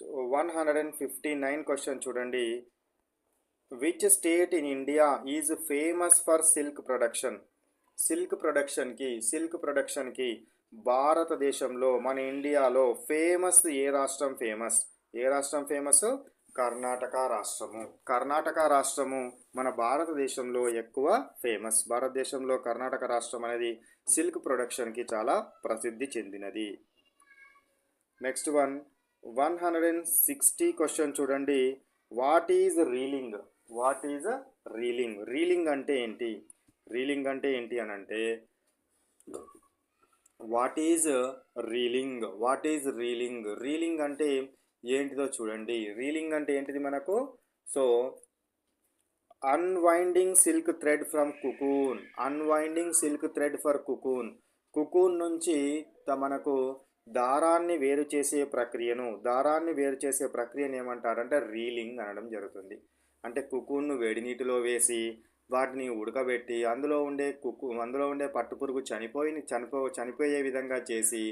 159 question చూడండి. Which state in India is famous for silk ప్రొడక్షన్కి భారతదేశంలో మన ఇండియాలో ఫేమస్ ఏ రాష్ట్రం ఫేమస్? ఏ రాష్ట్రం ఫేమస్? కర్ణాటక రాష్ట్రము. కర్ణాటక రాష్ట్రము మన భారతదేశంలో ఎక్కువ ఫేమస్. భారతదేశంలో కర్ణాటక రాష్ట్రం అనేది సిల్క్ ప్రొడక్షన్కి చాలా ప్రసిద్ధి చెందినది. నెక్స్ట్ 160 క్వశ్చన్ చూడండి. What is reeling? రీలింగ్ అంటే ఏంటి? రీలింగ్ అంటే ఏంటి అని అంటే వాట్ ఈజ్ రీలింగ్ అంటే ఏంటిదో చూడండి. రీలింగ్ అంటే ఏంటిది మనకు? So unwinding silk thread from cocoon. Cocoon నుంచి మనకు దారాన్ని వేరు చేసే ప్రక్రియను ఏమంటారంటే రీలింగ్ అనడం జరుగుతుంది. అంటే కుకూన్ను వేడి నీటిలో వేసి వాటిని ఉడకబెట్టి అందులో ఉండే పట్టుపురుగు చనిపోయే విధంగా చేసి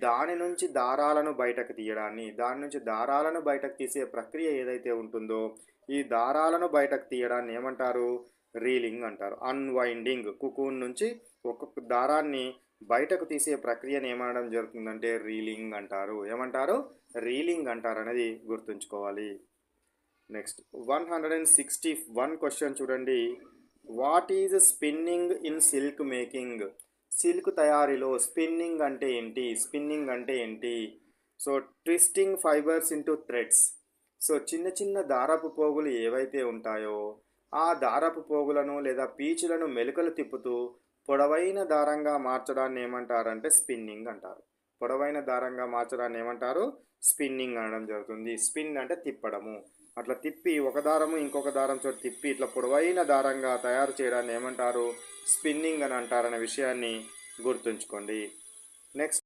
దాని నుంచి దారాలను బయటకు తీసే ప్రక్రియ ఏదైతే ఉంటుందో ఈ దారాలను బయటకు తీయడాన్ని ఏమంటారు? రీలింగ్ అంటారు. అన్వైండింగ్, కుకూన్ నుంచి ఒక్కొక్క దారాన్ని బయటకు తీసే ప్రక్రియను ఏమనడం జరుగుతుందంటే రీలింగ్ అంటారు. ఏమంటారు? రీలింగ్ అంటారు అనేది గుర్తుంచుకోవాలి. నెక్స్ట్ 161 క్వశ్చన్ చూడండి. What is spinning in silk making? Silk తయారీలో స్పిన్నింగ్ అంటే ఏంటి? So twisting fibres into threads. So చిన్న చిన్న దారపు పోగులు ఏవైతే ఉంటాయో ఆ దారపు పోగులను లేదా పీచులను మెలికలు తిప్పుతూ పొడవైన దారంగా మార్చడాన్ని ఏమంటారంటే స్పిన్నింగ్ అంటారు. స్పిన్నింగ్ అనడం జరుగుతుంది. స్పిన్ అంటే తిప్పడము. అట్లా తిప్పి ఒక దారము ఇంకొక దారం చోట తిప్పి ఇట్లా పొడవైన దారంగా తయారు చేయడాన్ని ఏమంటారు? స్పిన్నింగ్ అని అంటారనే విషయాన్ని గుర్తుంచుకోండి. నెక్స్ట్